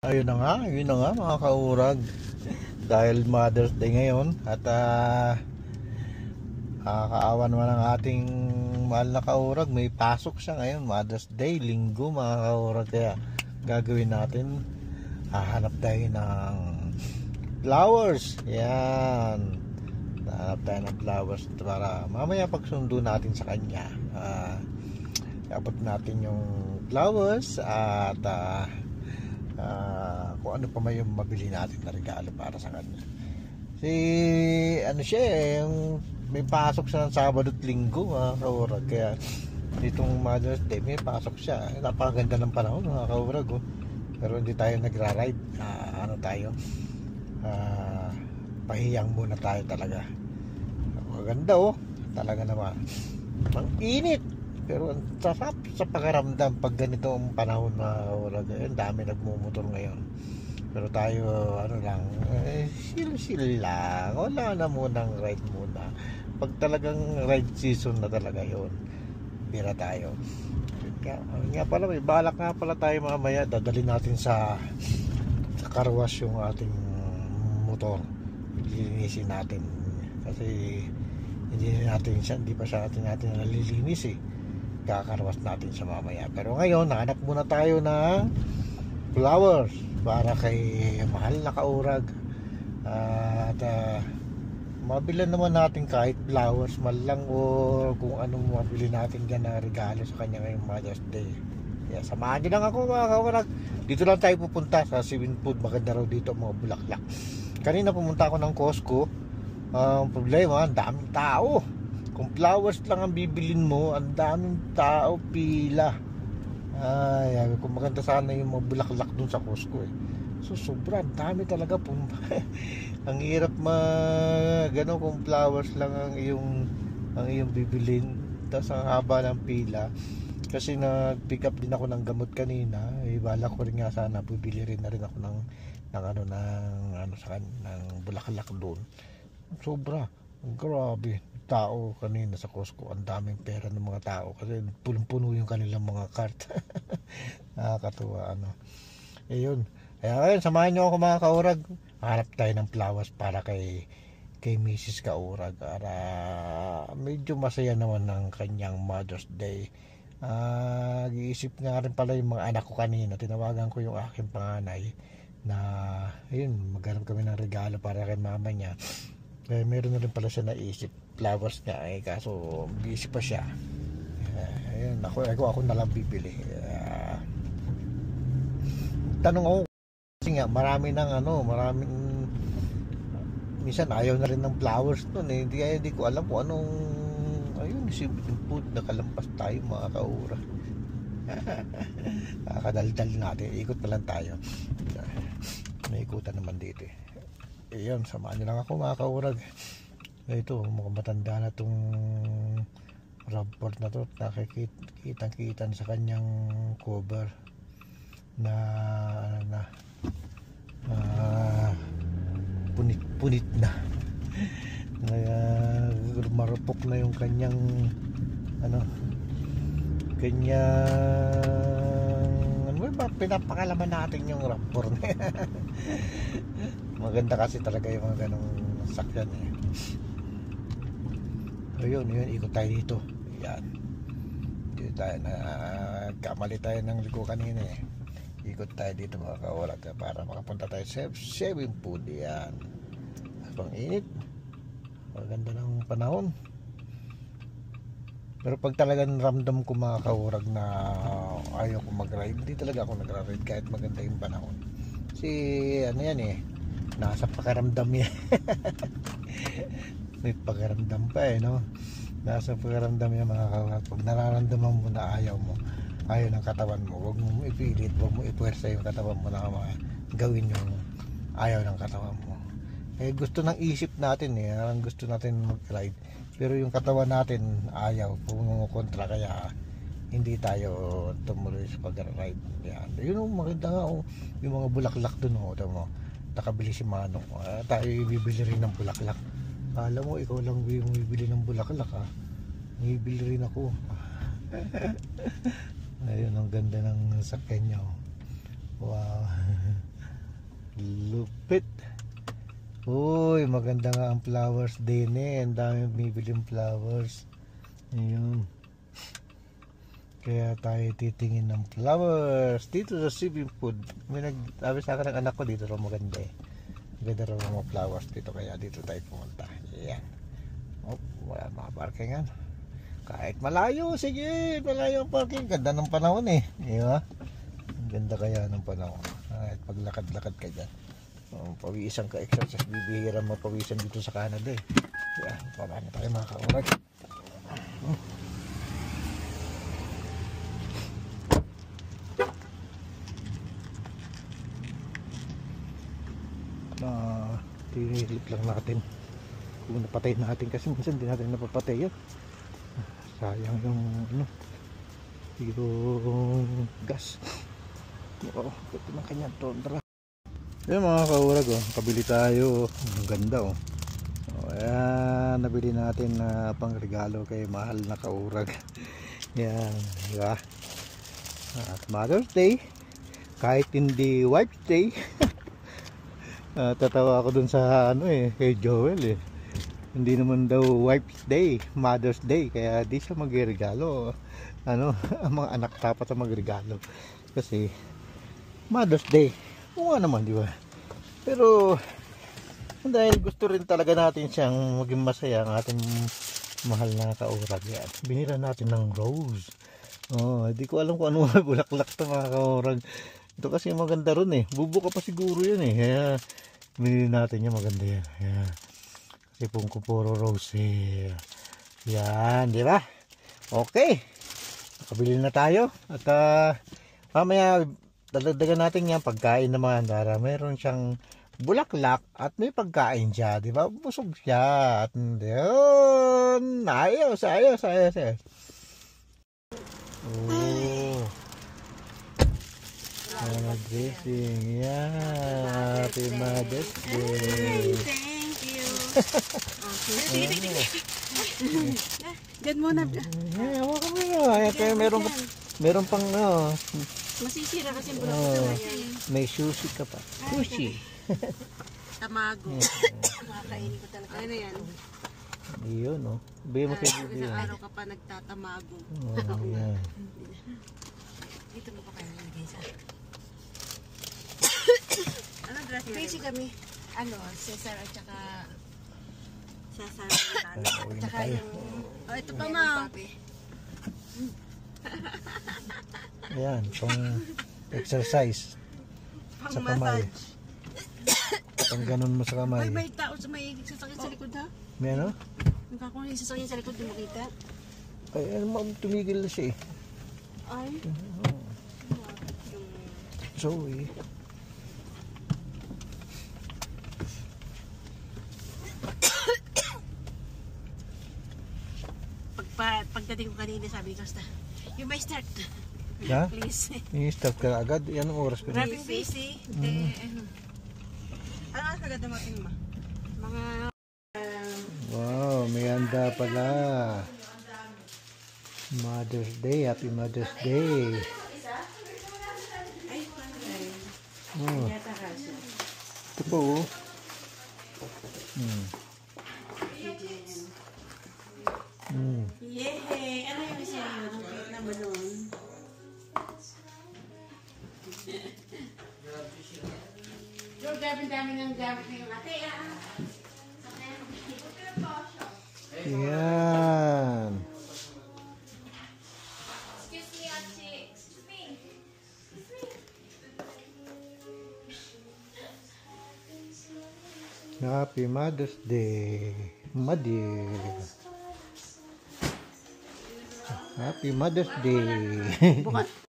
Ayun na nga mga kaurag. Dahil Mother's Day ngayon at kaawa naman ang ating mahal na kaurag. May pasok siya ngayon, Mother's Day, linggo mga kaurag. Kaya gagawin natin, hahanap tayo ng flowers. Yan, hahanap tayo ng flowers para mamaya pagsundo natin sa kanya, abot natin yung flowers at kung ano pa may mabili natin na regalo para sa kanya. Ano siya yung may pasok siya ng Sabado at Linggo mga kaurag. Kaya ditong Mother's Day may pasok siya. Napakaganda ng panahon mga kaurag, oh. Pero hindi tayo nagra-ride. Pahiyang muna tayo talaga. Maganda, oh. Talaga naman ang init, pero ang sarap sa pakiramdam pag ganito ang panahon na kaurag. Ang dami nagmumotor ngayon, pero tayo chill lang, wala na munang ride muna. Pag talagang ride season na talaga yon, bira tayo. Nga pala, may balak nga pala tayo mamaya, dadalhin natin sa car wash yung ating motor. Lilinisin natin kasi hindi pa siya natin nalilinis eh. Kakarwas natin sa mamaya. Pero ngayon, hanap muna tayo ng flowers para kay mahal na kaurag. At mabilan naman natin kahit flowers man lang o kung anong mabili natin dyan na regalo sa kanya ngayong Mother's Day. Kaya samahan niyo lang ako mga kaurag. Dito lang tayo pupunta sa Swimming Pool. Maganda raw dito mga bulaklak. Kanina pumunta ako ng Costco. Ang problema, ang daming tao. Kung flowers lang ang bibilin mo, ang daming tao, pila. Kung maganda sana yung mga bulaklak dun sa Costco eh. So sobrang dami talaga po. Ang hirap gano kung flowers lang ang iyong bibilin. Tapos ang haba ng pila. Kasi nag-pick up din ako ng gamot kanina. Bala ko rin nga sana bibili rin na rin ako ng bulaklak doon. Sobra, grabe tao kanina sa Costco. Ang daming pera ng mga tao kasi punong-puno yung kanilang mga cart. Nakakatuwa yun. Kaya ngayon, samahan nyo ako mga kaurag. Hanap tayo ng flowers para kay Mrs. Kaurag para medyo masaya naman ng kanyang Mother's Day. Iisip nga rin pala yung mga anak ko kanina. Tinawagan ko yung aking panganay na yun, maghanap kami ng regalo para kay mama niya. Meron na rin pala siya naisip flowers niya kaso busy pa siya. Ayun, ako na lang bibili. Tanong ako kasi nga maraming minsan ayaw na rin ng flowers nun eh. Hindi ko alam kung anong swimming pool nakalampas tayo mga kaura. Kakadaldal natin, ikot na lang tayo. May ikutan naman dito eh. Ayun, samahan nyo lang ako mga kaurag. Ito, mukhang matanda na itong rapport na to. Nakikitang-kitan sa kanyang cover na punit na. Marupok na yung kanyang pinapakalaman natin yung rapport na yan. Maganda kasi talaga yung mga ganong sakyan eh. Ayun, ikot tayo dito. Yan, dito tayo kamali tayo ng liko kanina eh. Ikot tayo dito mga kaurag para makapunta tayo sa swimming pool. Yan, pang init, maganda ng panahon. Pero pag talagang ramdam ko mga kaurag na ayaw ko mag-ride, hindi talaga ako nag-ride kahit maganda yung panahon. Kasi yan eh, nasa pakiramdam yan. May pakiramdam pa eh, no? Nasa pakiramdam yan mga kaurag. Pag nararamdaman mo na ayaw ng katawan mo, huwag mo ipilit, huwag mo ipuwersa yung katawan mo na gawin yung ayaw ng katawan mo. Gusto ng isip natin eh, gusto natin mag-ride, pero yung katawan natin ayaw, pumukontra, kaya hindi tayo tumuloy sa pag-ride. Yan, yun maganda nga yung mga bulaklak dun mo. Nakabili si Manong, tayo bibili rin ng bulaklak. Alam mo, ikaw lang yung bibili ng bulaklak ha. Bibili rin ako. Ayun, ang ganda ng sakyan niya. Wow. Higpit. Uy, maganda nga ang flowers din eh. Ang dami bibiling flowers. Ayun. Kaya tayo titingin ng flowers dito sa Sibing Food. May nagsabi sa akin ng anak ko dito raw maganda eh. Maganda raw mga flowers dito, kaya dito tayo pumunta. Ayan. Oh, wala mga parkingan. Kahit malayo, sige, malayo ang parking. Ganda ng panahon eh. Diba? Ang ganda kaya ng panahon. Kahit paglakad-lakad ka dyan. Pawisan ka exercise, bibihira mapawisan dito sa Canada eh. Ayan, parang tayo mga kaurag. Tinilip lang natin kung napatay natin, kasi minsan hindi natin napapatay yan. Sayang yung yung gas. Oo, ito ng kanyang tondra. Ayan mga kaurag, kabili tayo. Ang ganda oh. Ayan, nabili natin na pang regalo kay mahal na kaurag. Yan, diba? At Mother's Day, kahit hindi Wife's Day. Tatawa ako dun sa kay Joel eh. Hindi naman daw Wife's Day, Mother's Day, kaya di siya magregalo. Ang mga anak dapat na magregalo kasi Mother's Day. Oo nga naman, di ba? Pero dahil gusto rin talaga natin siyang maging masaya, ang ating mahal na kaurag, yan, binira natin ng rose. Di ko alam kung ano bulaklak to mga kaurag. Ito kasi maganda ron eh. Bubuka pa siguro yan eh. Kaya binili natin yan, maganda yan. Ayan. Kasi puro rose eh. Yan, di ba? Okay. Nakabili na tayo. At mamaya dadagdagan natin yan pagkain naman. Dara mayroon siyang bulaklak at may pagkain siya, di ba? Busog siya. At yun. Ayos. Oh. Dressing. Yeah. Happy Mother's Day. Thank you. Gan muna. Hawakan mo yun. Kaya meron pang Masisira kasi yung bulak. may sushi ka pa. Sushi. Tamago. Makakainin ko talaga. Ano yan? Iyon oh. Bigyan mo kay Bibi. Isang araw ka pa nagtatamago. Yan. Dito mo pa kayo nilagay sa... Ano dress mo? Crazy kami. Cesar at saka... Cesar at saka yung... Oh, ito pa ma. Ayan, pang exercise sa kamay. Pang ganun mo sa kamay. May tao sa may sasakyan sa likod ha? May ano? Nagkakong yung sasakyan sa likod, di makita? Ay, tumigil na siya eh. Ay? Zoe. Pagdating ko kanina, sabi ko, you may start. Ha? Please. I-start ka agad? Anong oras pa? Wrapping busy. Ano oras ka dumating ma? Mga... Wow, may handa pala. Mother's Day. Happy Mother's Day. Oh. Ito po oh. Yehey! Ano yung isa yun? Ang cute naman nun. Yung dami ng gamit na yung ate Yan. Excuse me, Auntie. Excuse me. Happy Mother's Day. Mother. Happy Mother's Day. Bukas.